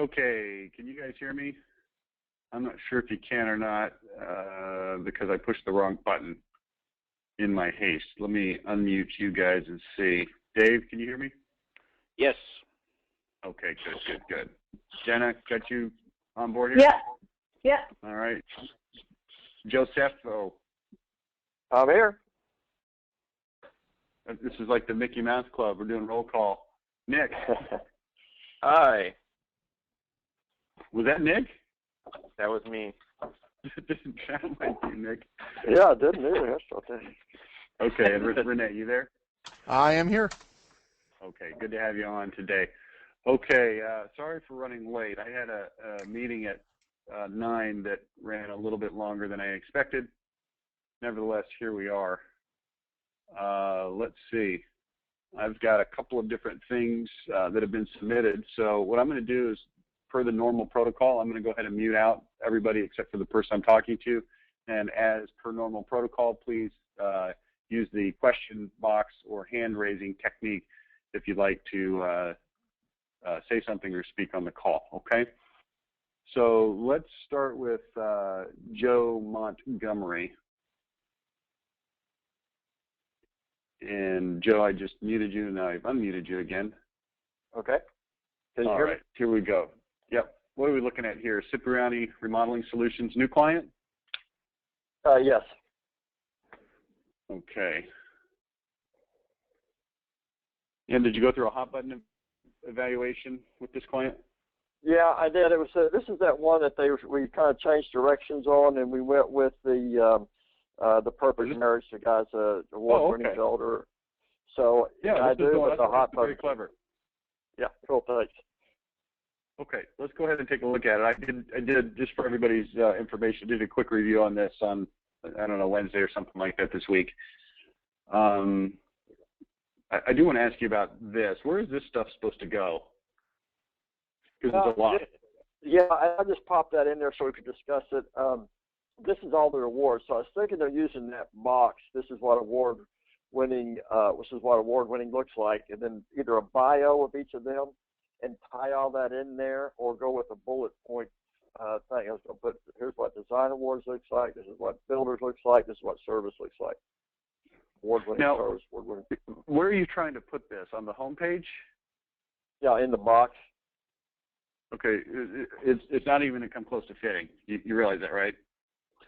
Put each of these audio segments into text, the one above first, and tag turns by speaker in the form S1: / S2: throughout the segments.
S1: Okay, can you guys hear me? I'm not sure if you can or not because I pushed the wrong button in my haste. Let me unmute you guys and see. Dave, can you hear me?
S2: Yes.
S1: Okay, good. Jenna, got you on board here?
S3: Yeah. Yeah.
S1: All right. Joseph,
S4: I'm here.
S1: This is like the Mickey Mouse Club. We're doing roll call. Nick.
S4: Hi.
S1: Was that Nick?
S4: That was me.
S1: It doesn't sound like you, Nick.
S4: Yeah, it didn't either. That's okay.
S1: Okay, and Renee, you there?
S5: I am here.
S1: Okay, good to have you on today. Okay, sorry for running late. I had a meeting at 9 that ran a little bit longer than I expected. Nevertheless, here we are. Let's see. I've got a couple of different things that have been submitted. So what I'm going to do is, per the normal protocol, I'm going to go ahead and mute out everybody except for the person I'm talking to. And as per normal protocol, please use the question box or hand-raising technique if you'd like to say something or speak on the call, okay? So let's start with Joe Montgomery. And Joe, I just muted you, and now I've unmuted you again.
S4: Okay.
S1: All right, here we go. Yep. What are we looking at here? Cipriani Remodeling Solutions, new client?
S4: Yes.
S1: Okay. And did you go through a hot button evaluation with this client?
S4: Yeah, I did. It was this is that one that we kind of changed directions on, and we went with the Purpose Marriage. The guy's a award-winning builder. So
S1: yeah,
S4: I do with the hot button.
S1: Very clever.
S4: Yeah, cool. Thanks.
S1: Okay, let's go ahead and take a look at it. I did just for everybody's information, did a quick review on this on, I don't know, Wednesday or something like that this week. I do want to ask you about this. Where is this stuff supposed to go? Because it's a lot.
S4: Yeah, I just popped that in there so we could discuss it. This is all the awards. So I was thinking they're using that box. This is what award-winning looks like, and then either a bio of each of them and tie all that in there, or go with a bullet point thing. I was going to put, here's what design awards looks like. This is what builders looks like. This is what service looks like. Award-winning service. Award-winning.
S1: Where are you trying to put this? On the home page?
S4: Yeah, in the box.
S1: Okay, it's not even going to come close to fitting. You realize that, right?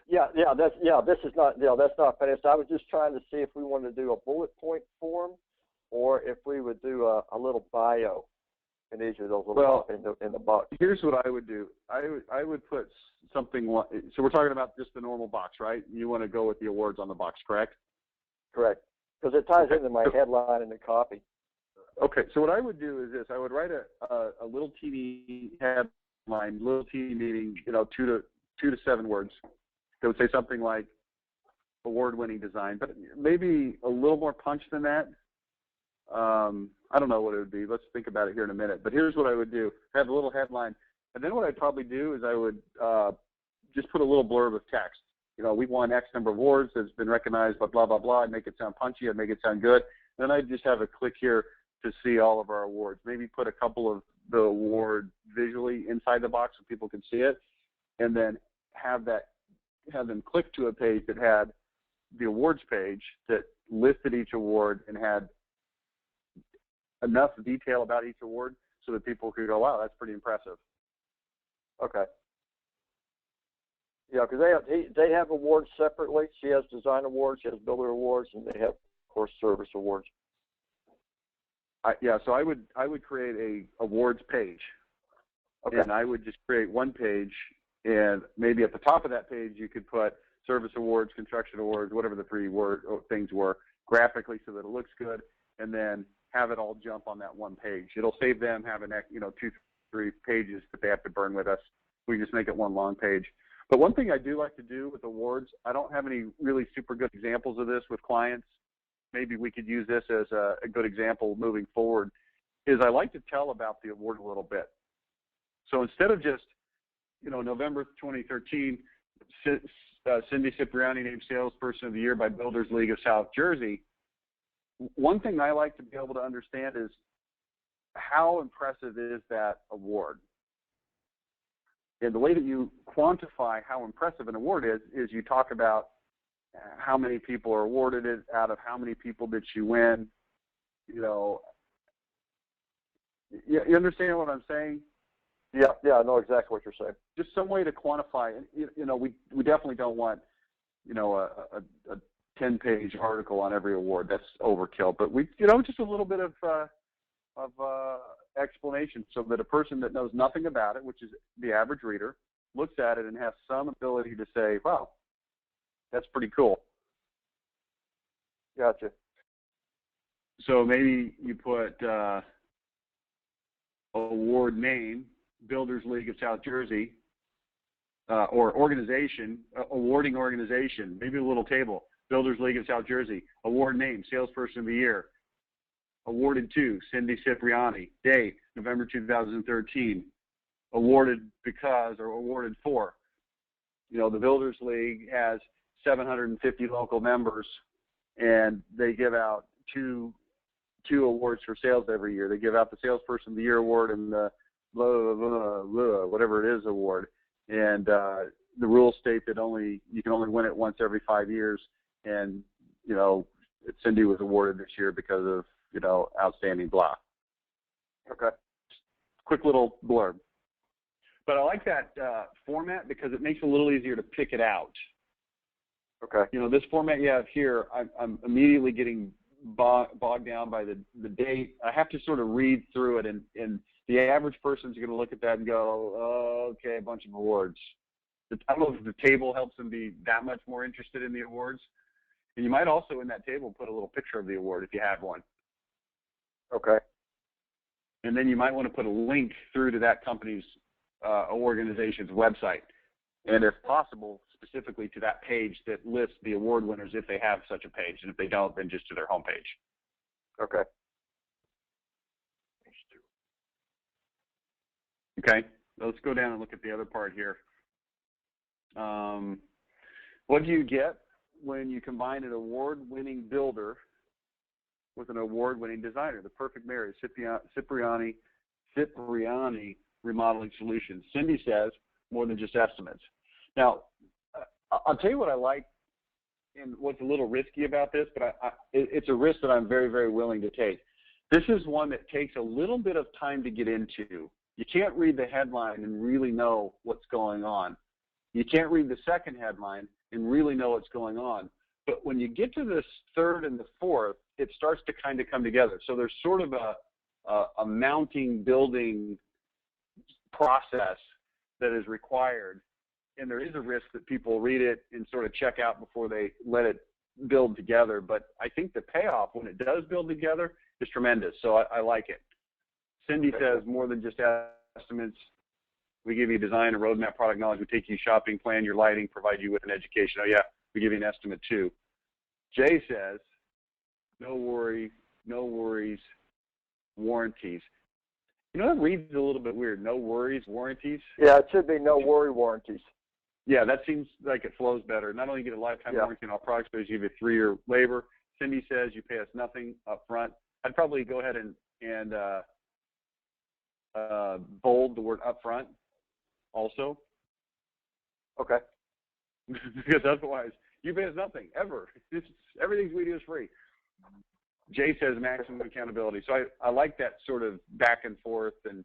S4: This is not. That's not finished. I was just trying to see if we wanted to do a bullet point form, or if we would do a little bio in each of those little in the box.
S1: Here's what I would do. I would put something. So we're talking about just the normal box, right? You want to go with the awards on the box, correct?
S4: Correct, because it ties into my headline in the copy.
S1: Okay, so what I would do is this: I would write a little teeny headline, little teeny meaning, 2 to 7 words. That would say something like award-winning design, but maybe a little more punch than that. I don't know what it would be. Let's think about it here in a minute. But here's what I would do: have a little headline, and then what I'd probably do is I would just put a little blurb of text. We've won X number of awards that's been recognized, but blah blah blah. I'd make it sound punchy. I'd make it sound good. And then I'd just have a click here to see all of our awards. Maybe put a couple of the award visually inside the box so people can see it, and then have them click to a page that had the awards page that listed each award and had enough detail about each award so that people could go, wow, that's pretty impressive.
S4: Okay. Yeah, because they have awards separately. She has design awards, she has builder awards, and they have, of course, service awards.
S1: So I would create a awards page, and I would just create one page, and maybe at the top of that page you could put service awards, construction awards, whatever the 3 things were, graphically so that it looks good, and then have it all jump on that one page. It'll save them having 2, 3 pages that they have to burn with us. We just make it one long page. But one thing I do like to do with awards, I don't have any really super good examples of this with clients. Maybe we could use this as a good example moving forward, is I like to tell about the award a little bit. So instead of just, November 2013, Cindy Cipriani named Salesperson of the Year by Builders League of South Jersey, one thing I like to be able to understand is how impressive is that award? And the way that you quantify how impressive an award is you talk about how many people are awarded it, out of how many people did she win. You understand what I'm saying?
S4: Yeah, I know exactly what you're saying.
S1: Just some way to quantify. We definitely don't want, a 10-page article on every award. That's overkill. But just a little bit of explanation so that a person that knows nothing about it, which is the average reader, looks at it and has some ability to say, wow, that's pretty cool.
S4: Gotcha.
S1: So maybe you put award name, Builders League of South Jersey, or organization, awarding organization, maybe a little table, Builders League of South Jersey, award name, Salesperson of the Year, awarded to Cindy Cipriani, date, November 2013, awarded because or awarded for. The Builders League has 750 local members, and they give out two awards for sales every year. They give out the Salesperson of the Year award and the blah, blah, blah, blah, whatever it is award. And the rules state that you can only win it once every 5 years. And, Cindy was awarded this year because of, outstanding blah.
S4: Okay.
S1: Quick little blurb. But I like that format because it makes it a little easier to pick it out.
S4: Okay.
S1: This format you have here, I'm immediately getting bogged down by the date. I have to sort of read through it, and the average person's going to look at that and go, oh, okay, a bunch of awards. I don't know if the table helps them be that much more interested in the awards. And you might also in that table put a little picture of the award if you have one.
S4: Okay.
S1: And then you might want to put a link through to that company's organization's website. And if possible, specifically to that page that lists the award winners if they have such a page. And if they don't, then just to their homepage.
S4: Okay.
S1: Okay. Let's go down and look at the other part here. What do you get when you combine an award-winning builder with an award-winning designer? The perfect marriage, Cipriani Remodeling Solutions. Cindy says more than just estimates. Now, I'll tell you what I like and what's a little risky about this, but it's a risk that I'm very, very willing to take. This is one that takes a little bit of time to get into. You can't read the headline and really know what's going on. You can't read the second headline and really know what's going on. But when you get to this third and the fourth, it starts to kind of come together. So there's sort of a mounting, building process that is required. And there is a risk that people read it and sort of check out before they let it build together. But I think the payoff when it does build together is tremendous. So I like it. Cindy says more than just estimates. We give you design, a roadmap, product knowledge. We take you shopping, plan your lighting, provide you with an education. Oh, yeah, we give you an estimate too. Jay says, no worries, warranties. That reads a little bit weird. No worries, warranties.
S4: Yeah, it should be no worry warranties.
S1: Yeah, that seems like it flows better. Not only you get a lifetime warranty on all products, but you give you 3-year labor. Cindy says you pay us nothing up front. I'd probably go ahead and bold the word upfront also.
S4: Okay.
S1: Because otherwise, you pay us nothing, ever. Everything we do is free. Jay says maximum accountability. So I like that sort of back and forth, and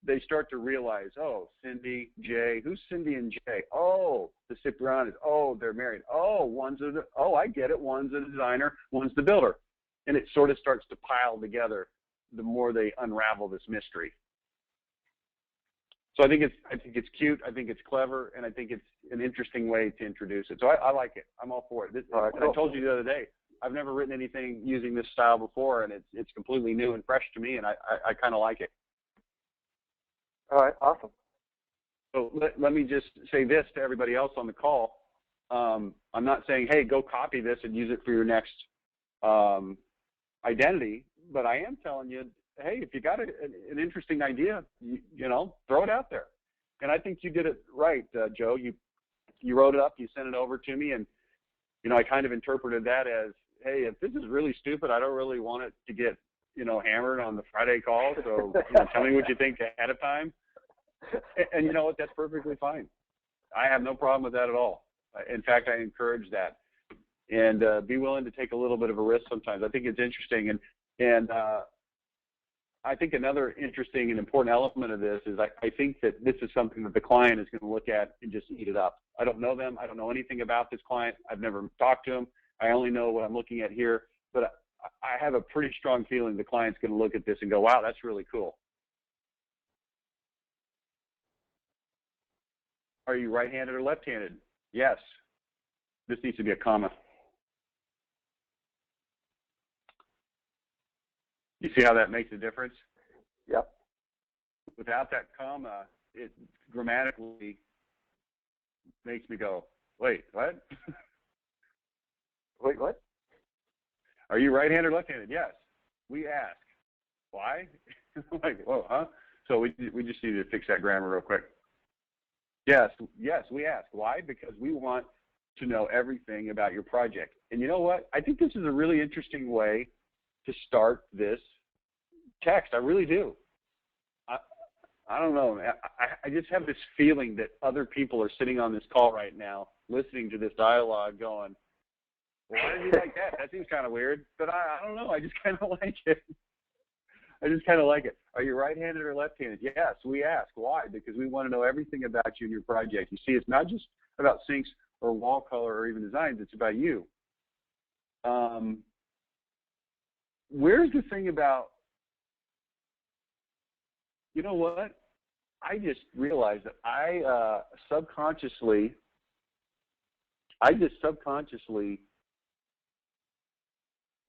S1: they start to realize, oh, Cindy, Jay, who's Cindy and Jay? Oh, the Ciprianis. Oh, they're married. Oh, I get it. One's a designer, one's the builder. And it sort of starts to pile together the more they unravel this mystery. So I think it's cute, I think it's clever, and I think it's an interesting way to introduce it. So I like it. I'm all for it.
S4: All right,
S1: and I told you the other day, I've never written anything using this style before, and it's completely new and fresh to me, and I kind of like it.
S4: All right, awesome.
S1: So let me just say this to everybody else on the call. I'm not saying, hey, go copy this and use it for your next identity, but I am telling you, hey, if you got an interesting idea, throw it out there. And I think you did it right, Joe. You wrote it up, you sent it over to me, and I kind of interpreted that as, hey, if this is really stupid, I don't really want it to get hammered on the Friday call. So tell me what you think ahead of time. And you know what? That's perfectly fine. I have no problem with that at all. In fact, I encourage that. And be willing to take a little bit of a risk sometimes. I think it's interesting. And I think another interesting and important element of this is I think that this is something that the client is going to look at and just eat it up. I don't know them. I don't know anything about this client. I've never talked to him. I only know what I'm looking at here. But I have a pretty strong feeling the client's going to look at this and go, wow, that's really cool. Are you right-handed or left-handed? Yes. This needs to be a comma. You see how that makes a difference?
S4: Yep.
S1: Without that comma, it grammatically makes me go, wait, what?
S4: Wait, what?
S1: Are you right-handed or left-handed? Yes. We ask. Why? Like, whoa, huh? So we just need to fix that grammar real quick. Yes, we ask. Why? Because we want to know everything about your project. And you know what? I think this is a really interesting way to start this text. I really do. I don't know. I just have this feeling that other people are sitting on this call right now, listening to this dialogue going, well, why did you like that? That seems kind of weird. But I don't know. I just kind of like it. I just kind of like it. Are you right-handed or left-handed? Yes, we ask. Why? Because we want to know everything about you and your project. You see, it's not just about sinks or wall color or even designs. It's about you. Where's the thing about, you know what? I just realized that I just subconsciously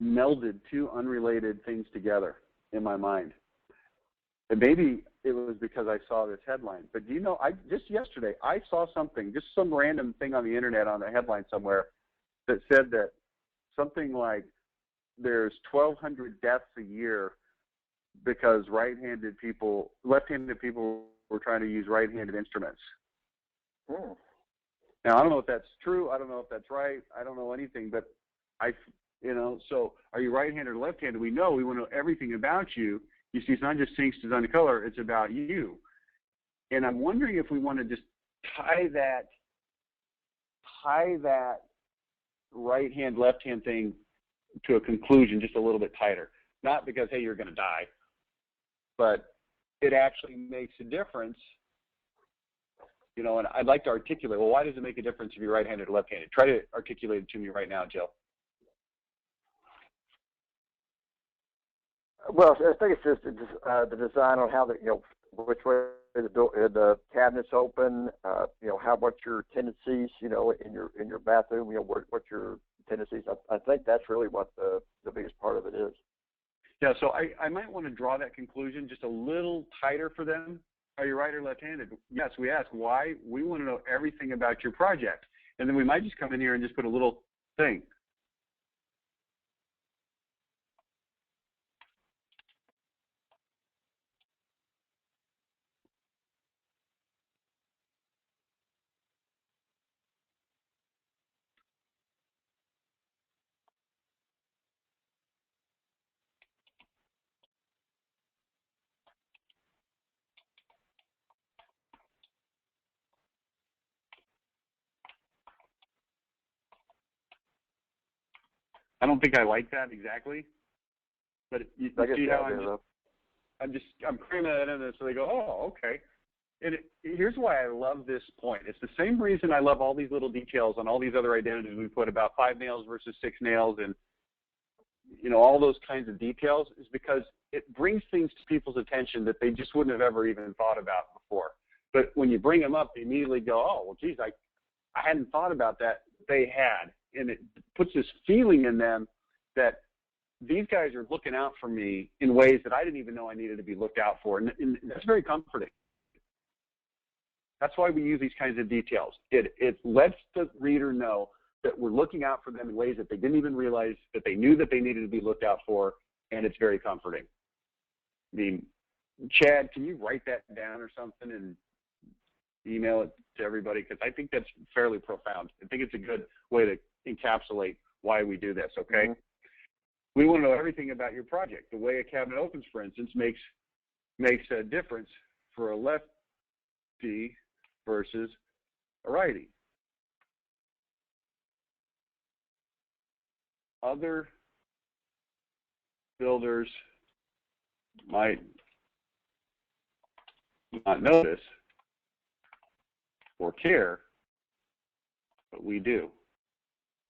S1: melded two unrelated things together in my mind. And maybe it was because I saw this headline. But do you know, just yesterday, I saw something, just some random thing on the internet on a headline somewhere that said that something like there's 1,200 deaths a year because left-handed people were trying to use right-handed instruments.
S4: Oh.
S1: Now, I don't know if that's true. I don't know if that's right. I don't know anything, but so are you right-handed or left-handed? We know we want to know everything about you. You see, it's not just sinks, design, and color. It's about you. And I'm wondering if we want to just tie that right-hand, left-hand thing to a conclusion just a little bit tighter. Not because, hey, you're going to die, but it actually makes a difference. And I'd like to articulate, well, why does it make a difference if you're right-handed or left-handed? Try to articulate it to me right now, Joe.
S4: Well, I think it's just the design on how which way the cabinets open, what your tendencies, in your bathroom, what your tendencies. I think that's really what the biggest part of it is.
S1: Yeah, so I might want to draw that conclusion just a little tighter for them. Are you right or left-handed? Yes, we ask. Why? We want to know everything about your project. And then we might just come in here and just put a little thing. I don't think I like that exactly, but you see how I'm creaming that in there so they go, oh, okay. And here's why I love this point. It's the same reason I love all these little details on all these other identities we put about 5 nails versus 6 nails and, all those kinds of details is because it brings things to people's attention that they just wouldn't have ever even thought about before. But when you bring them up, they immediately go, oh, well, geez, I hadn't thought about that. They had. And it puts this feeling in them that these guys are looking out for me in ways that I didn't even know I needed to be looked out for. And that's very comforting. That's why we use these kinds of details. It lets the reader know that we're looking out for them in ways that they didn't even realize that they knew that they needed to be looked out for, and it's very comforting. I mean, Chad, can you write that down or something and email it to everybody? Because I think that's fairly profound. I think it's a good way to encapsulate why we do this, okay? Mm-hmm. We want to know everything about your project. The way a cabinet opens, for instance, makes a difference for a lefty versus a righty. Other builders might not notice or care, but we do.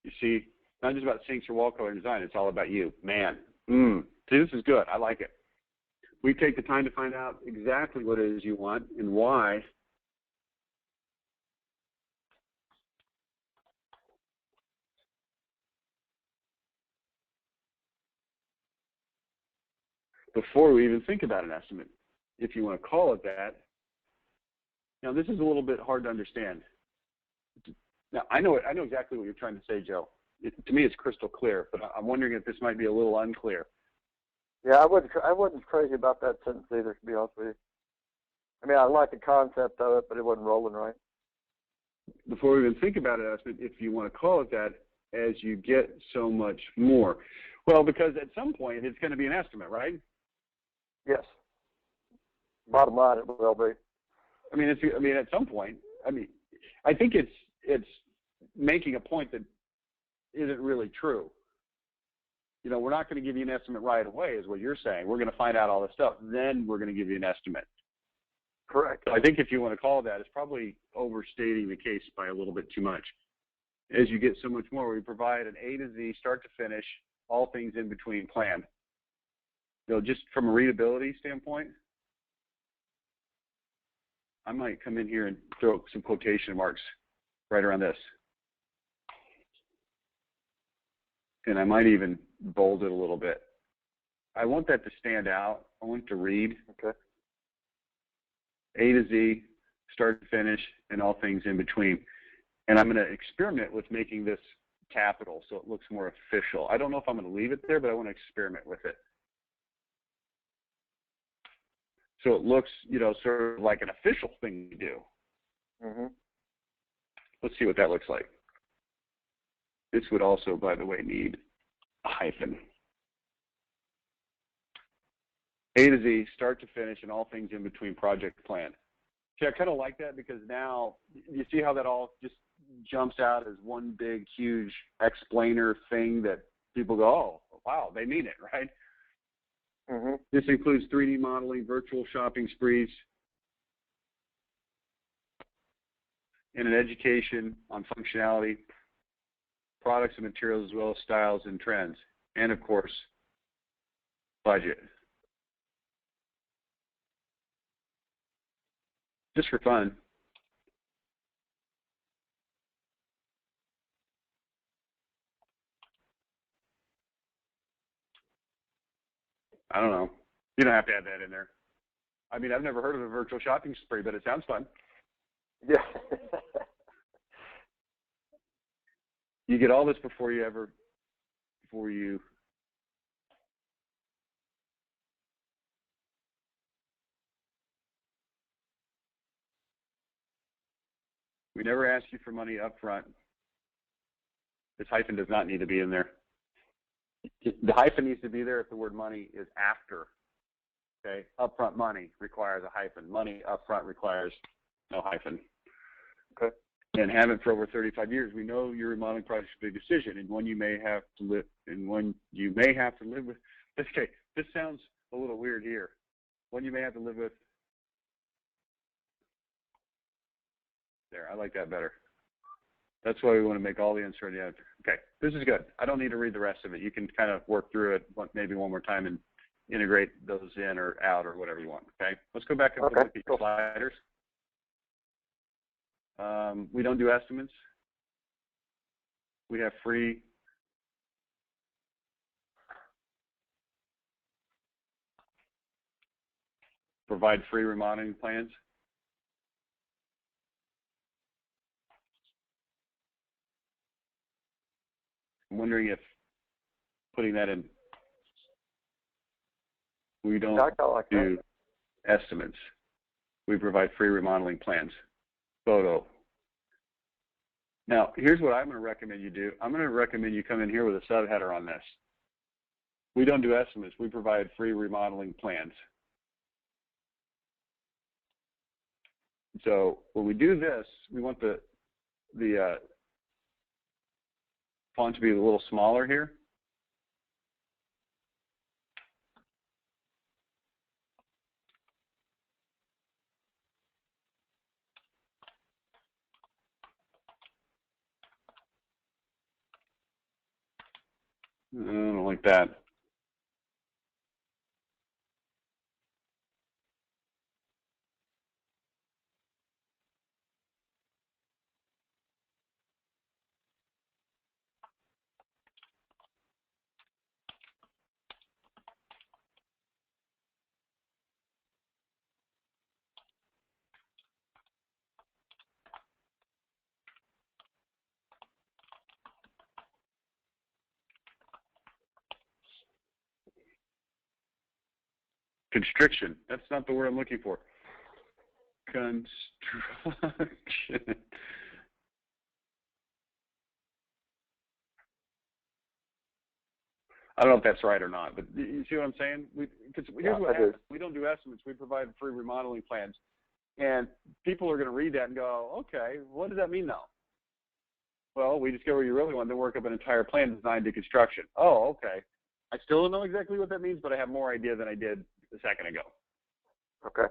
S1: You see, not just about sinks or wall color design, it's all about you. Man, see, this is good. I like it. We take the time to find out exactly what it is you want and why. Before we even think about an estimate, if you want to call it that. Now, this is a little bit hard to understand. Now, I know exactly what you're trying to say, Joe. To me, it's crystal clear, but I'm wondering if this might be a little unclear.
S4: Yeah, I wasn't crazy about that sentence either, to be honest with you. I mean, I like the concept of it, but it wasn't rolling right.
S1: Before we even think about an estimate, if you want to call it that, as you get so much more. Well, because at some point, it's going to be an estimate, right?
S4: Yes. Bottom line, it will be.
S1: I mean, at some point. I think it's making a point that isn't really true. You know, we're not going to give you an estimate right away, is what you're saying. We're going to find out all this stuff, then we're going to give you an estimate.
S4: Correct.
S1: I think if you want to call it that, it's probably overstating the case by a little bit too much. As you get so much more, we provide an A to Z, start to finish, all things in between plan. You know, just from a readability standpoint, I might come in here and throw some quotation marks right around this. And I might even bold it a little bit. I want that to stand out. I want it to read.
S4: Okay.
S1: A to Z, start to finish, and all things in between. And I'm going to experiment with making this capital so it looks more official. I don't know if I'm going to leave it there, but I want to experiment with it. So it looks, you know, sort of like an official thing to do.
S4: Mm-hmm.
S1: Let's see what that looks like. This would also, by the way, need a hyphen. A to Z, start to finish, and all things in between project plan. See, I kind of like that because now you see how that all just jumps out as one big, huge explainer thing that people go, oh, wow, they mean it, right?
S4: Mm-hmm.
S1: This includes 3D modeling, virtual shopping sprees, and an education on functionality, products and materials, as well as styles and trends, and of course, budget. Just for fun. I don't know. You don't have to add that in there. I mean, I've never heard of a virtual shopping spree, but it sounds fun.
S4: Yeah.
S1: You get all this before you we never ask you for money up front. This hyphen does not need to be in there. The hyphen needs to be there if the word money is after. Okay, upfront money requires a hyphen. Money upfront requires no hyphen.
S4: Okay.
S1: And have it for over 35 years. We know your remodeling project is a big decision, and one you may have to live, with. Okay, this sounds a little weird here. One you may have to live with. There, I like that better. That's why we want to make all the uncertainty out. Okay, this is good. I don't need to read the rest of it. You can kind of work through it maybe one more time and integrate those in or out or whatever you want. Okay, let's go back and look at the sliders. We don't do estimates. We have free. Provide free remodeling plans. I'm wondering if putting that in, we don't do estimates. We provide free remodeling plans. Photo. Now, here's what I'm going to recommend you do. I'm going to recommend you come in here with a subheader on this. We don't do estimates. We provide free remodeling plans. So when we do this, we want the font to be a little smaller here. I don't like that. Constriction. That's not the word I'm looking for. Construction. I don't know if that's right or not, but you see what I'm saying? Because here's what happens. We don't do estimates. We provide free remodeling plans. And people are going to read that and go, okay, what does that mean now? Well, we discover what you really want, then work up an entire plan designed to construction. Oh, okay. I still don't know exactly what that means, but I have more idea than I did a second ago.
S4: Okay.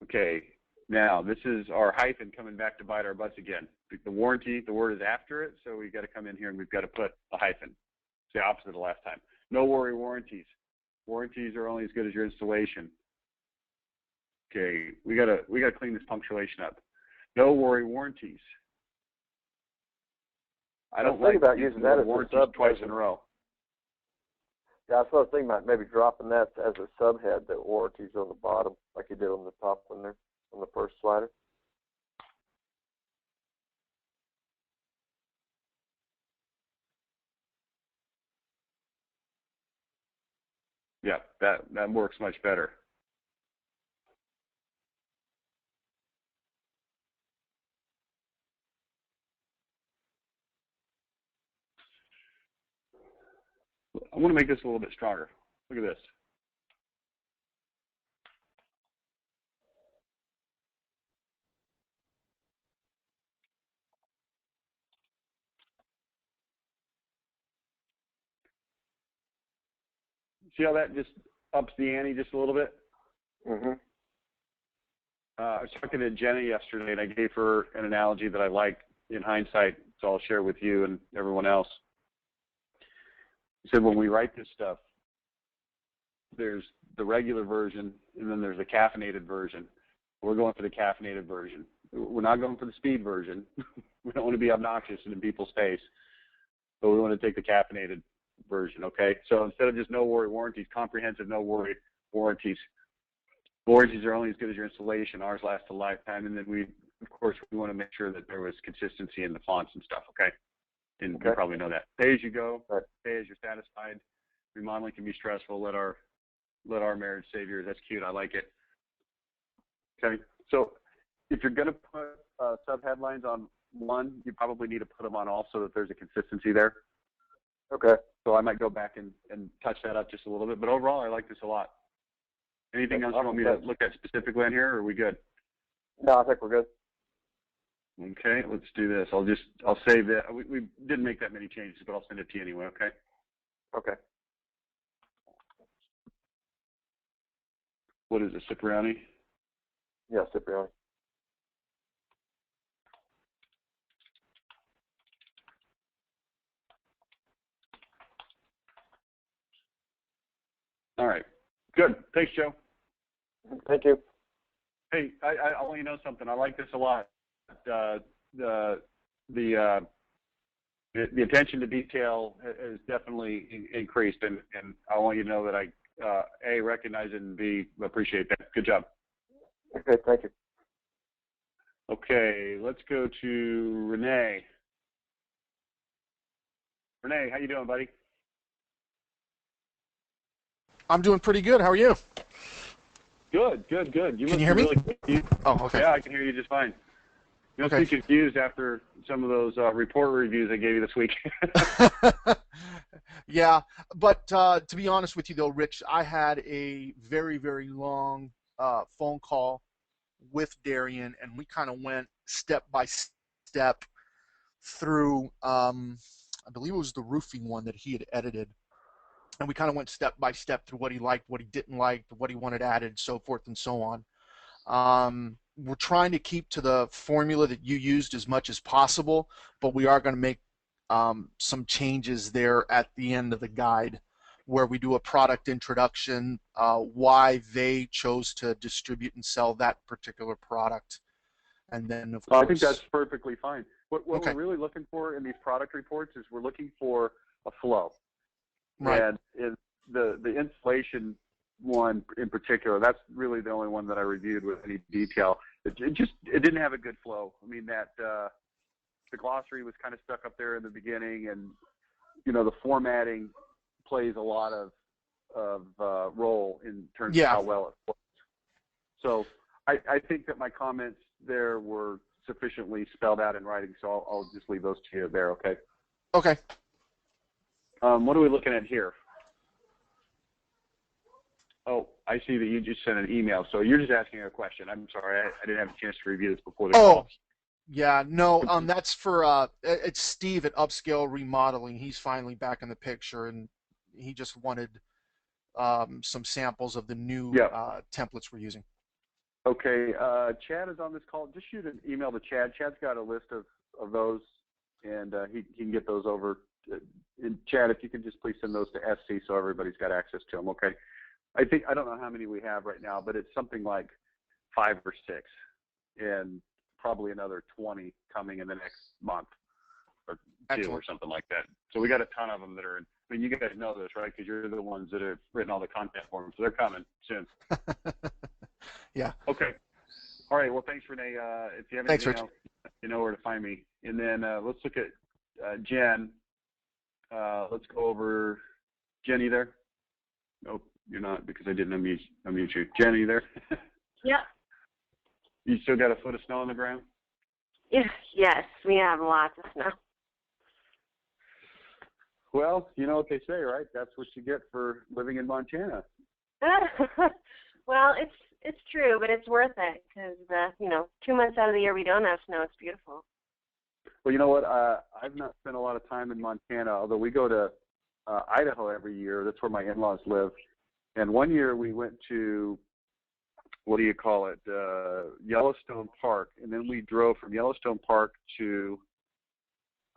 S1: Okay. Now, this is our hyphen coming back to bite our butts again. The warranty, the word is after it, so we've got to come in here and we've got to put a hyphen. It's the opposite of the last time. No worry warranties. Warranties are only as good as your installation. Okay, we gotta clean this punctuation up. No worry warranties. I don't like
S4: about using that as
S1: warranties
S4: a sub
S1: twice in a row.
S4: Yeah, I was thinking about maybe dropping that as a subhead, the warranties on the bottom, like you did on the top one there, on the first slider.
S1: Yeah, that works much better. I want to make this a little bit stronger. Look at this. See how that just ups the ante just a little bit?
S4: Mm-hmm.
S1: I was talking to Jenny yesterday, and I gave her an analogy that I liked in hindsight, so I'll share with you and everyone else. He said when we write this stuff, there's the regular version, and then there's the caffeinated version. We're going for the caffeinated version. We're not going for the speed version. We don't want to be obnoxious in people's face, but we want to take the caffeinated version, okay? So instead of just no worry warranties, comprehensive no worry warranties. Warranties are only as good as your installation. Ours last a lifetime, and then of course, we want to make sure that there was consistency in the fonts and stuff, okay? And you probably know that. Pay as you go, pay as you're satisfied. Remodeling can be stressful. Let our marriage save yours. That's cute. I like it. Okay. So if you're going to put sub-headlines on one, you probably need to put them on all so that there's a consistency there.
S4: Okay.
S1: So I might go back and touch that up just a little bit. But overall, I like this a lot. Anything else you want me to look at specifically on here, or are we good?
S4: No, I think we're good.
S1: Okay, let's do this. I'll save that. We didn't make that many changes, but I'll send it to you anyway, okay?
S4: Okay.
S1: What is it, Cipriani?
S4: Yeah, Cipriani.
S1: All right. Good. Thanks, Joe.
S4: Thank you.
S1: Hey, I want you to know something. I like this a lot. The attention to detail has definitely increased, and I want you to know that I A, recognize it, and B, appreciate that. Good job.
S4: Okay, thank you.
S1: Okay, let's go to Renee. Renee, how you doing, buddy?
S2: I'm doing pretty good. How are you?
S1: Good. Can
S2: you hear me?
S1: Really
S2: oh, okay.
S1: Yeah, I can hear you just fine. You don't seem confused after some of those report reviews I gave you this week.
S2: Yeah, but to be honest with you, though, Rich, I had a very, very long phone call with Darian, and we kind of went step by step through, I believe it was the roofing one that he had edited. And we kind of went step by step through what he liked, what he didn't like, what he wanted added, so forth and so on. We're trying to keep to the formula that you used as much as possible, but we are going to make some changes there at the end of the guide where we do a product introduction, why they chose to distribute and sell that particular product. And then, of course,
S1: I think that's perfectly fine. What
S2: okay.
S1: we're really looking for in these product reports is we're looking for a flow.
S2: Right.
S1: And the installation one in particular, that's really the only one that I reviewed with any detail. It didn't have a good flow. I mean, that the glossary was kind of stuck up there in the beginning, and the formatting plays a lot of role in terms of how well it flows. So I think that my comments there were sufficiently spelled out in writing, so I'll just leave those to you there, okay?
S2: Okay.
S1: What are we looking at here? Oh, I see that you just sent an email, so you're just asking a question. I'm sorry, I didn't have a chance to review this before the call.
S2: Yeah, no, that's for, it's Steve at Upscale Remodeling. He's finally back in the picture, and he just wanted some samples of the new templates we're using.
S1: Okay, Chad is on this call. Just shoot an email to Chad. Chad's got a list of those, and he can get those over. And Chad, if you can just please send those to SC so everybody's got access to them, okay? I don't know how many we have right now, but it's something like 5 or 6, and probably another 20 coming in the next month or 2 or something like that. So we got a ton of them that are in. I mean, you guys know this, right? Because you're the ones that have written all the content for them, so they're coming soon.
S2: Yeah.
S1: Okay. All right. Well, thanks, Renee. If you have anything else, you know where to find me. And then let's look at Jen. Let's go over Jenny there. Nope, you're not, because I didn't unmute you. Jenny there.
S3: Yep.
S1: You still got a foot of snow on the ground?
S3: Yes, we have lots of snow.
S1: Well, you know what they say, right? That's what you get for living in Montana.
S3: Well, it's true, but it's worth it because 2 months out of the year we don't have snow. It's beautiful.
S1: Well, you know what? I've not spent a lot of time in Montana, although we go to Idaho every year. That's where my in-laws live. And one year we went to, Yellowstone Park, and then we drove from Yellowstone Park to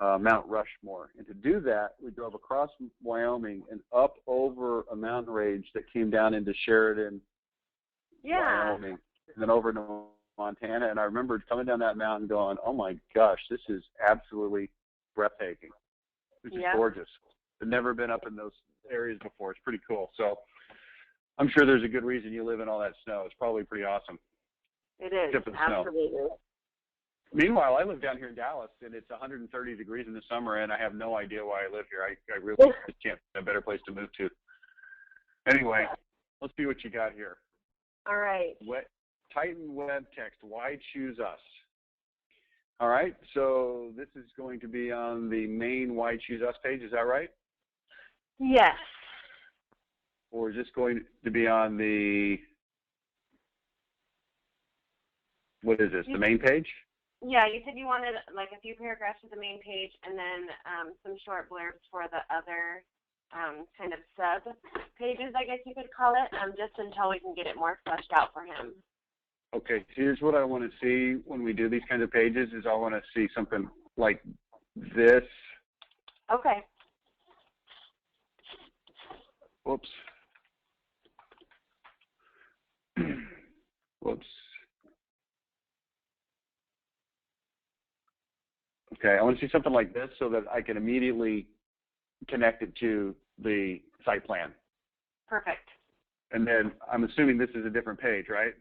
S1: Mount Rushmore. And to do that, we drove across Wyoming and up over a mountain range that came down into Sheridan, Wyoming, and then over to Montana. And I remember coming down that mountain going, oh my gosh, this is absolutely breathtaking. It's just gorgeous. I've never been up in those areas before. It's pretty cool. So I'm sure there's a good reason you live in all that snow. It's probably pretty awesome.
S3: It is, absolutely.
S1: Snow. Meanwhile, I live down here in Dallas, and it's 130 degrees in the summer, and I have no idea why I live here. I really just can't find a better place to move to. Anyway, let's see what you got here.
S3: All right.
S1: Titan Web Text, why choose us? All right, so this is going to be on the main Why Choose Us page, is that right?
S3: Yes.
S1: Or is this going to be on the, what is this, the main page?
S3: Yeah, you said you wanted like a few paragraphs for the main page and then some short blurbs for the other kind of sub pages, I guess you could call it, just until we can get it more fleshed out for him.
S1: Okay, here's what I want to see when we do these kinds of pages is I want to see something like this.
S3: Okay.
S1: Whoops. Whoops. Okay, I want to see something like this so that I can immediately connect it to the site plan.
S3: Perfect.
S1: And then I'm assuming this is a different page, right?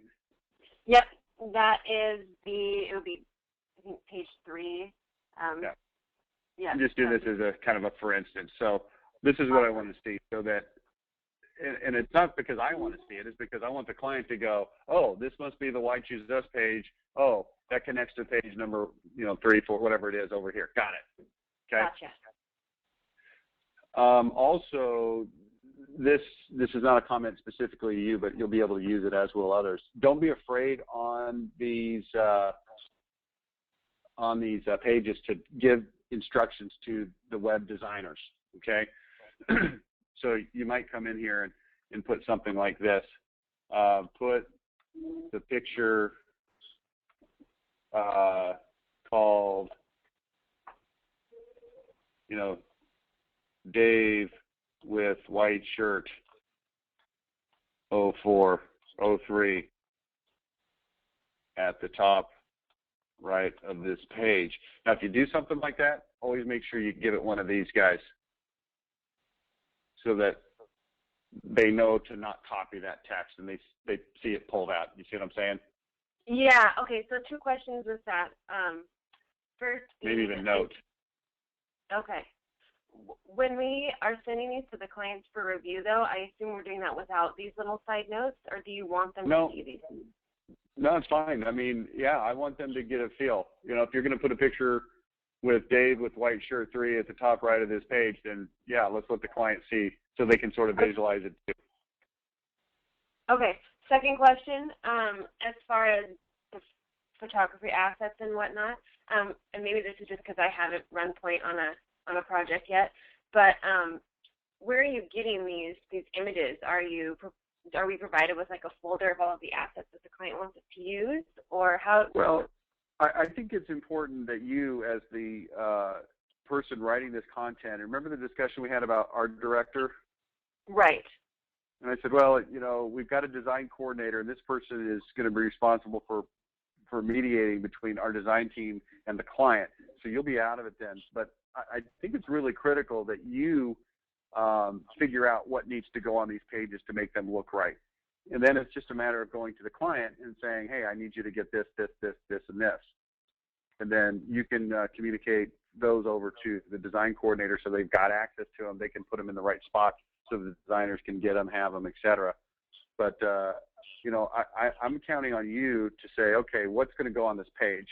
S3: Yep, that is it would be, I think, page 3. Yeah.
S1: Just do this as a kind of a for instance. So this is what I want to see so that, and it's not because I want to see it, it's because I want the client to go, oh, this must be the Why Choose Us page. Oh, that connects to page number, 3, 4, whatever it is over here. Got it. Okay.
S3: Gotcha.
S1: Also, this is not a comment specifically to you, but you'll be able to use it, as will others. Don't be afraid on these pages to give instructions to the web designers. Okay, so you might come in here and put something like this. Put the picture called, Dave with white shirt 0403 at the top right of this page. Now, if you do something like that, always make sure you give it one of these guys so that they know to not copy that text and they see it pulled out. You see what I'm saying?
S3: Yeah. Okay. So 2 questions with that. First,
S1: maybe even note.
S3: Okay. When we are sending these to the clients for review, though, I assume we're doing that without these little side notes, or do you want them to see these?
S1: No, it's fine. I mean, yeah, I want them to get a feel. If you're going to put a picture with Dave with white shirt 3 at the top right of this page, then yeah, let's let the client see so they can sort of visualize it too.
S3: Okay. Second question, as far as the photography assets and whatnot, and maybe this is just because I haven't run point on a project yet, but where are you getting these images? Are we provided with like a folder of all of the assets that the client wants us to use, or how?
S1: Well, I think it's important that you, as the person writing this content, remember the discussion we had about art director?
S3: Right.
S1: And I said, well, we've got a design coordinator, and this person is going to be responsible for mediating between our design team and the client. So you'll be out of it then. But I think it's really critical that you figure out what needs to go on these pages to make them look right. And then it's just a matter of going to the client and saying, hey, I need you to get this, this, this, this, and this. And then you can communicate those over to the design coordinator so they've got access to them. They can put them in the right spot so the designers can get them, have them, etc. But, I'm counting on you to say, okay, what's going to go on this page?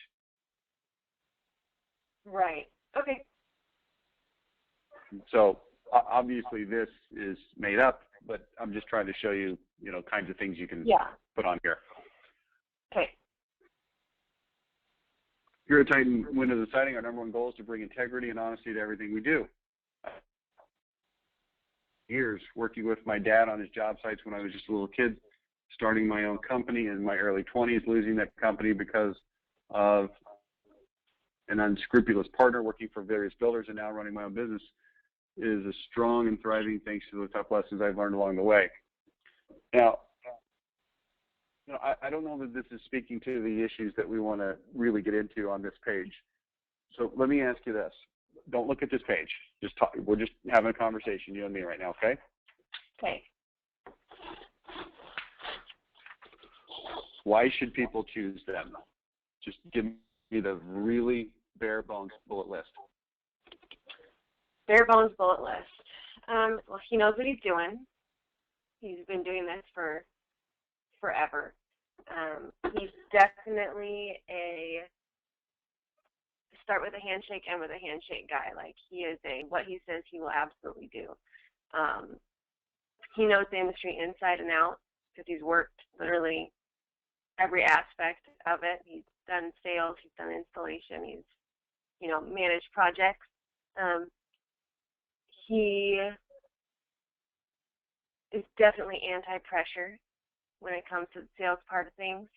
S3: Right. Okay.
S1: So obviously this is made up, but I'm just trying to show you, kinds of things you can put on here.
S3: Okay.
S1: Here at Titan Windows and Siding, our #1 goal is to bring integrity and honesty to everything we do. Years working with my dad on his job sites when I was just a little kid, starting my own company in my early 20s, losing that company because of an unscrupulous partner, working for various builders, and now running my own business is a strong and thriving thanks to the tough lessons I've learned along the way. Now, I don't know that this is speaking to the issues that we want to really get into on this page. So let me ask you this. Don't look at this page. Just talk. We're just having a conversation, you and me right now, okay?
S3: Okay.
S1: Why should people choose them? Just give me the really bare bones bullet list.
S3: Bare bones bullet list. Well, he knows what he's doing. He's been doing this for forever. He's definitely a start with a handshake and with a handshake guy. Like, he is what he says he will absolutely do. He knows the industry inside and out because he's worked literally every aspect of it. He's done sales, he's done installation, he's, managed projects. He is definitely anti-pressure when it comes to the sales part of things.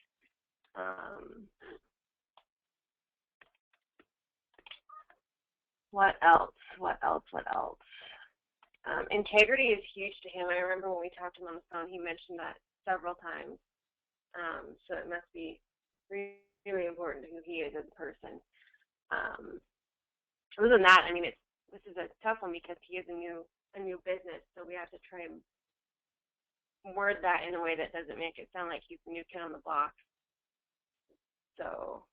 S3: What else? Integrity is huge to him. I remember when we talked to him on the phone, he mentioned that several times. So it must be really important to who he is as a person. Other than that, this is a tough one because he is a new business, so we have to try and word that in a way that doesn't make it sound like he's the new kid on the block. So,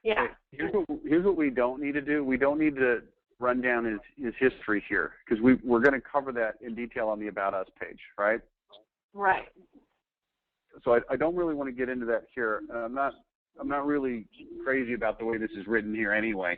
S3: yeah.
S1: Here's what we don't need to do. We don't need to run down his history here because we're going to cover that in detail on the About Us page, right?
S3: Right.
S1: So I don't really want to get into that here. I'm not really crazy about the way this is written here anyway.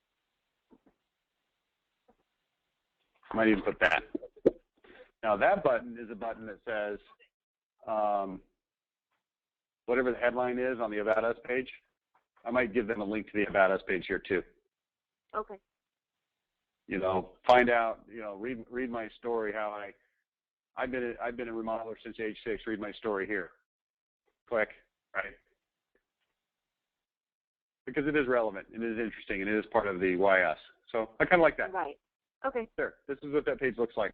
S1: I might even put that. Now that button is a button that says whatever the headline is on the About Us page. I might give them a link to the About Us page here too.
S3: Okay.
S1: You know, find out. You know, read my story. How I've been a remodeler since age 6. Read my story here. Click. Right. Because it is relevant, and it is interesting, and it is part of the Why Us. So I kind of like that.
S3: Right. Okay.
S1: There. This is what that page looks like.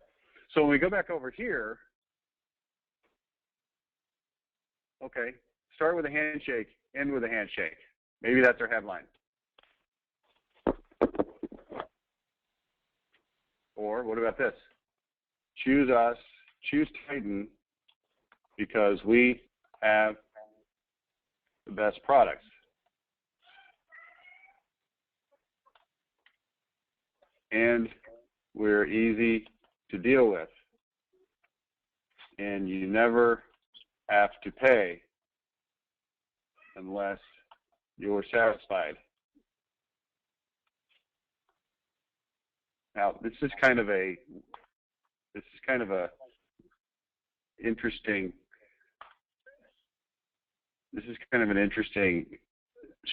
S1: So when we go back over here, okay, start with a handshake, end with a handshake. Maybe that's our headline. Or what about this? Choose us, choose Titan, because we have the best products. And we're easy to deal with. And you never have to pay unless you're satisfied. Now, this is kind of an interesting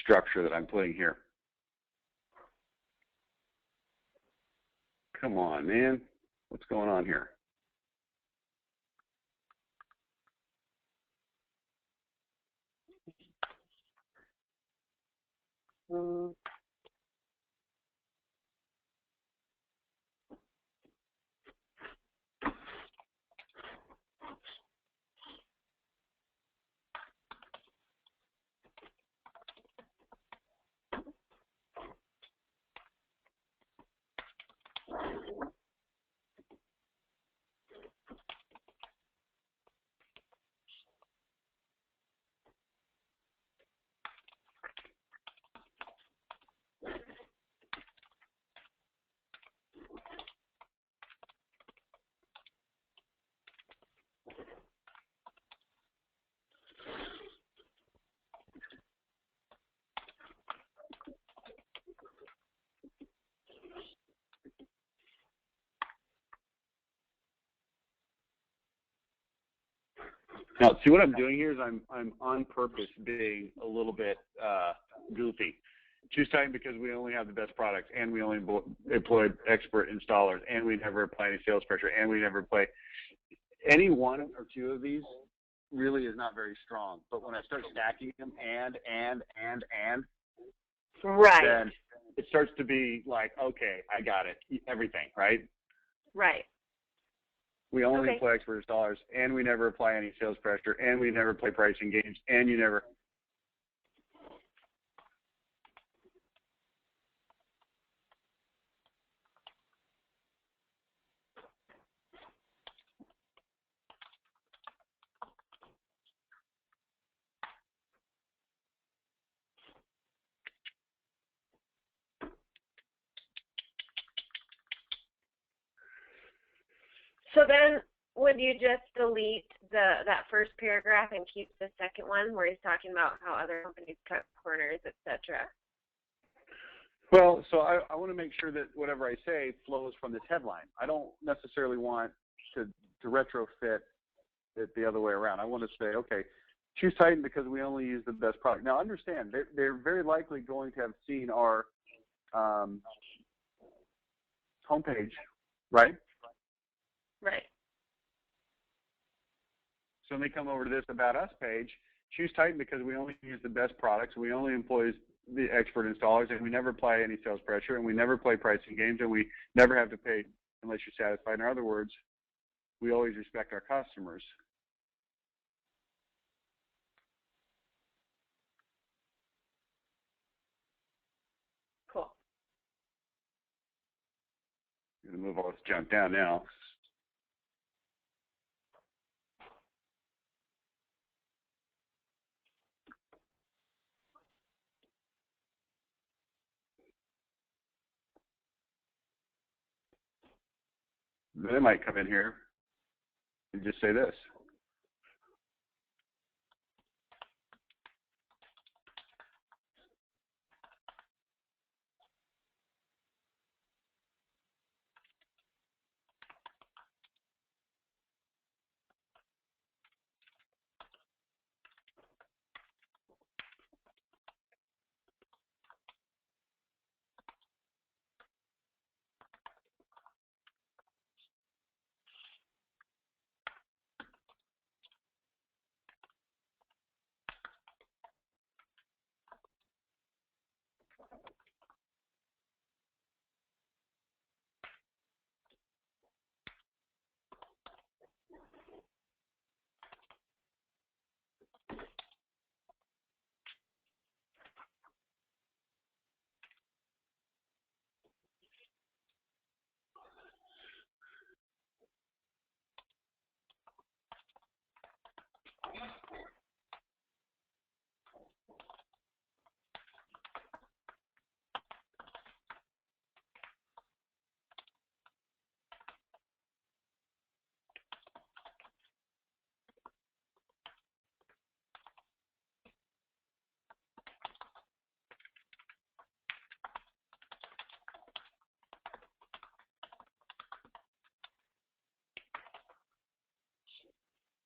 S1: structure that I'm putting here. Come on, man. What's going on here? Now, see what I'm doing here is I'm on purpose being a little bit goofy. Choose Titan because we only have the best products, and we only employ expert installers, and we never apply any sales pressure, and we never play. Any one or two of these really is not very strong. But when I start stacking them and,
S3: Right.
S1: then it starts to be like, okay, I got it, everything, right?
S3: Right.
S1: We only employ expert installers, and we never apply any sales pressure, and we never play pricing games, and you never.
S3: So then, would you just delete that first paragraph and keep the second one where he's talking about how other companies cut corners, etc.?
S1: Well, so I want to make sure that whatever I say flows from this headline. I don't necessarily want to retrofit it the other way around. I want to say, okay, choose Titan because we only use the best product. Now, understand, they're very likely going to have seen our homepage, right?
S3: Right.
S1: So when they come over to this About Us page, choose Titan because we only use the best products, we only employ the expert installers, and we never apply any sales pressure, and we never play pricing games, and we never have to pay unless you're satisfied. In other words, we always respect our customers.
S3: Cool.
S1: I'm going to move all this junk down now. Then I might come in here and just say this.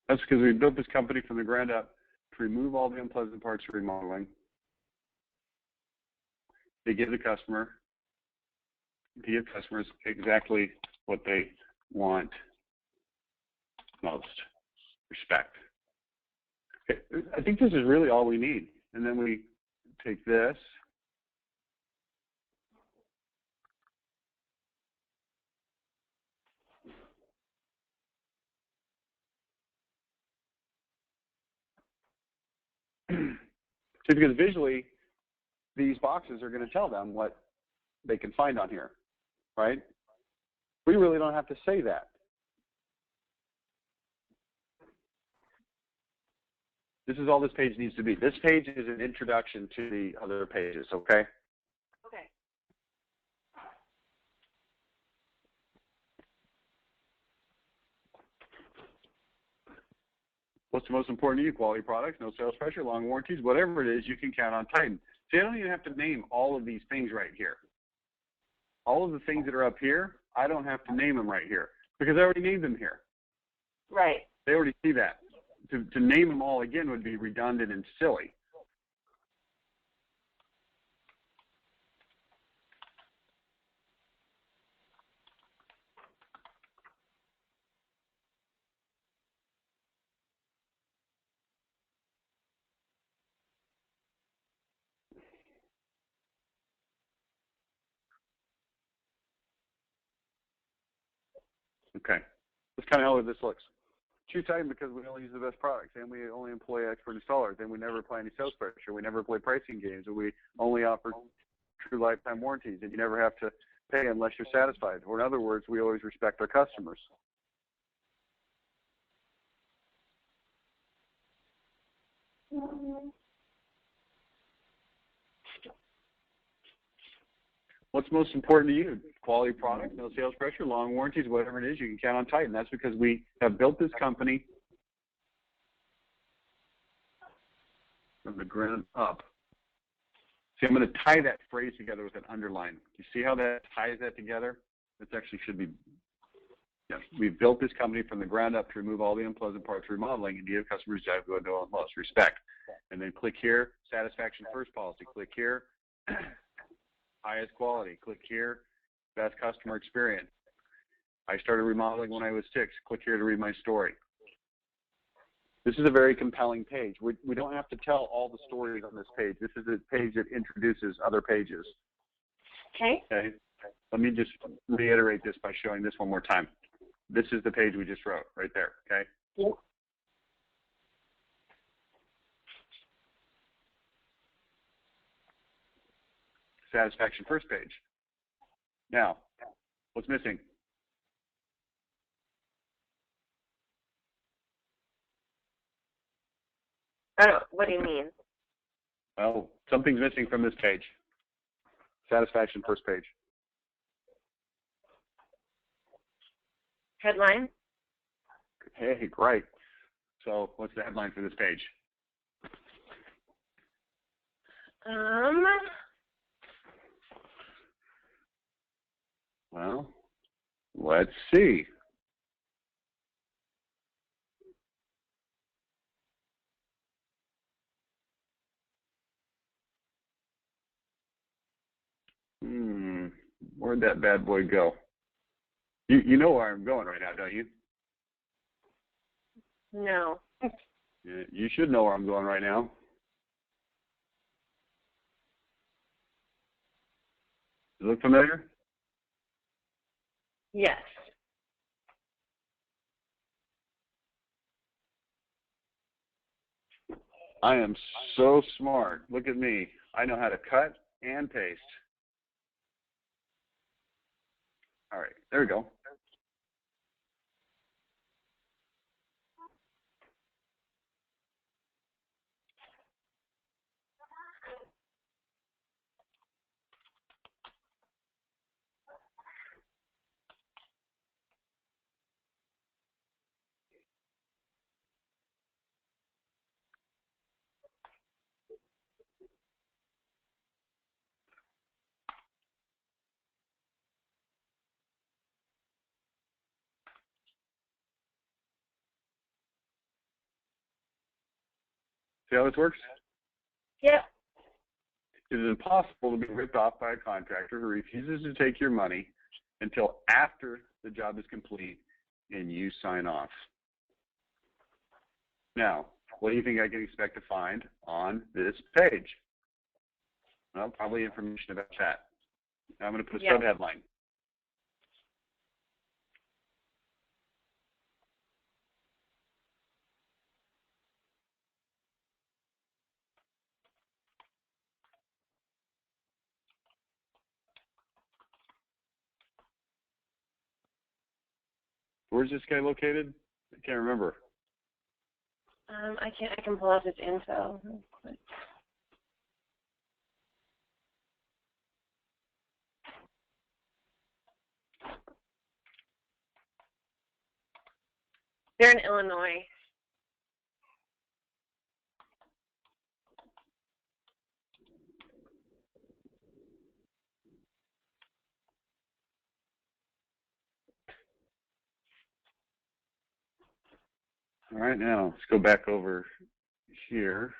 S1: That's because we built this company from the ground up to remove all the unpleasant parts of remodeling. To give customers exactly what they want most, respect. Okay. I think this is really all we need. And then we take this, see, because visually, these boxes are going to tell them what they can find on here, right? We really don't have to say that. This is all this page needs to be. This page is an introduction to the other pages, okay?
S3: Okay.
S1: What's the most important to you? Quality products, no sales pressure, long warranties, whatever it is, you can count on Titan. See, I don't even have to name all of these things right here. All of the things that are up here, I don't have to name them right here because I already named them here.
S3: Right.
S1: They already see that. To name them all again would be redundant and silly. Okay, that's kind of how this looks. Choose Titan because we only use the best products, and we only employ expert installers, and we never apply any sales pressure. We never play pricing games, and we only offer true lifetime warranties, and you never have to pay unless you're satisfied. Or in other words, we always respect our customers. What's most important to you? Quality products, no sales pressure, long warranties, whatever it is, you can count on Titan. That's because we have built this company from the ground up. See, I'm going to tie that phrase together with an underline. You see how that ties that together? This actually should be, yes, we built this company from the ground up to remove all the unpleasant parts of remodeling and give customers exactly what they want most, respect. And then click here, satisfaction first policy. Click here, highest quality. Click here, best customer experience. I started remodeling when I was 6. Click here to read my story. This is a very compelling page. We don't have to tell all the stories on this page. This is a page that introduces other pages.
S3: Okay.
S1: Okay. Let me just reiterate this by showing this one more time. This is the page we just wrote right there. Okay.
S3: Yep.
S1: Satisfaction first page. Now, what's missing?
S3: Oh, what do you mean?
S1: Well, something's missing from this page. Satisfaction first page.
S3: Headline?
S1: Hey, great. So what's the headline for this page? Well, let's see. Where'd that bad boy go? You know where I'm going right now, don't you?
S3: No.
S1: Yeah, you should know where I'm going right now. Does it look familiar?
S3: Yes.
S1: I am so smart. Look at me. I know how to cut and paste. All right, there we go. See how this works?
S3: Yep.
S1: It is impossible to be ripped off by a contractor who refuses to take your money until after the job is complete and you sign off. Now, what do you think I can expect to find on this page? Well, probably information about that. Now I'm going to put a subheadline. Where's this guy located? I can't remember.
S3: I can pull up his info real quick. They're in Illinois.
S1: All right, now let's go back over here.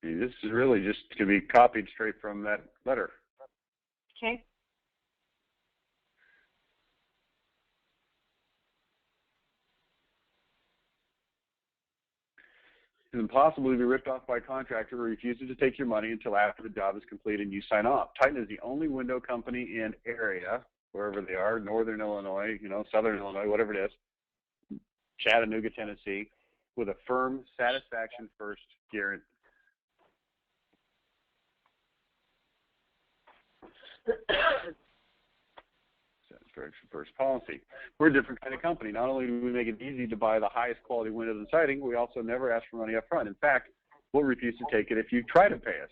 S1: This is really just going to be copied straight from that letter.
S3: Okay.
S1: It's impossible to be ripped off by a contractor who refuses to take your money until after the job is complete and you sign off. Titan is the only window company in area, wherever they are, northern Illinois, southern Illinois, whatever it is, Chattanooga, Tennessee, with a firm satisfaction first guarantee. Satisfaction first policy. We're a different kind of company. Not only do we make it easy to buy the highest quality windows and siding, we also never ask for money up front. In fact, we'll refuse to take it if you try to pay us.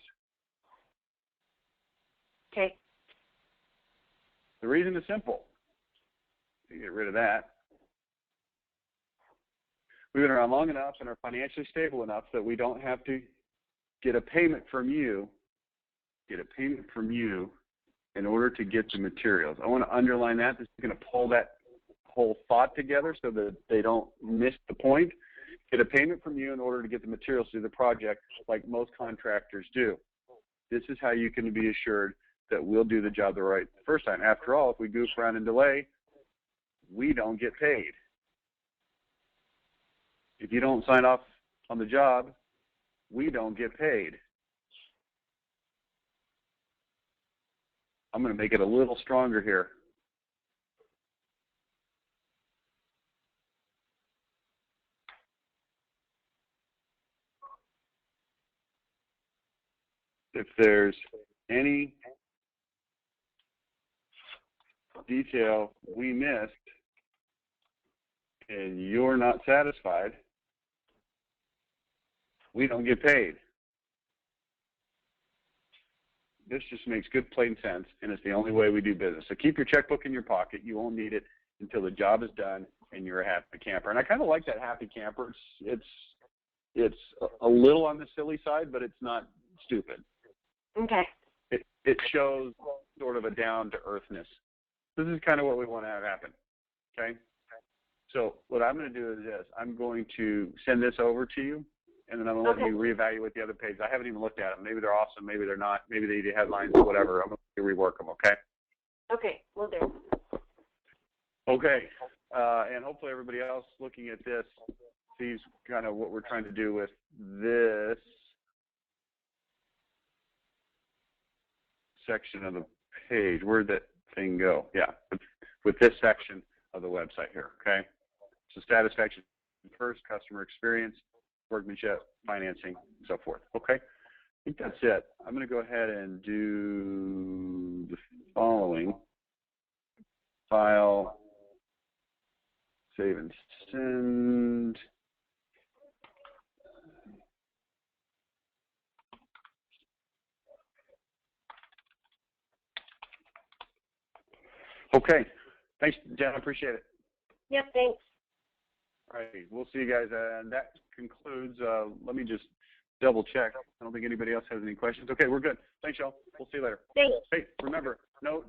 S3: Okay.
S1: The reason is simple. You get rid of that. We've been around long enough and are financially stable enough that we don't have to get a payment from you in order to get the materials. I want to underline that. This is going to pull that whole thought together so that they don't miss the point. Get a payment from you in order to get the materials to the project like most contractors do. This is how you can be assured that we'll do the job the right first time. After all, if we goof around and delay, we don't get paid. If you don't sign off on the job, we don't get paid. I'm going to make it a little stronger here. If there's any detail we missed, and you're not satisfied, we don't get paid. This just makes good plain sense, and it's the only way we do business. So keep your checkbook in your pocket. You won't need it until the job is done and you're a happy camper. And I kind of like that happy camper. It's a little on the silly side, but it's not stupid.
S3: Okay.
S1: It shows sort of a down-to-earthness. This is kind of what we want to have happen, okay? So what I'm going to do is this. I'm going to send this over to you, and then I'm going to let you reevaluate the other pages. I haven't even looked at them. Maybe they're awesome. Maybe they're not. Maybe they need headlines or whatever. I'm going to rework them, okay?
S3: Okay, will do.
S1: Okay. And hopefully everybody else looking at this sees kind of what we're trying to do with this section of the page. Where'd that thing go? Yeah, with this section of the website here, okay? So satisfaction first, customer experience, workmanship, financing, and so forth, okay? I think that's it. I'm going to go ahead and do the following. File, save and send. Okay. Thanks, Jen. I appreciate it.
S3: Yep, thanks.
S1: All right. We'll see you guys. And that concludes. Let me just double check. I don't think anybody else has any questions. Okay, we're good. Thanks, y'all. We'll see you later.
S3: Thanks.
S1: Hey, remember, no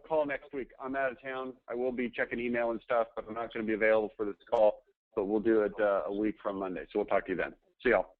S1: call next week. I'm out of town. I will be checking email and stuff, but I'm not going to be available for this call. But we'll do it a week from Monday. So we'll talk to you then. See y'all.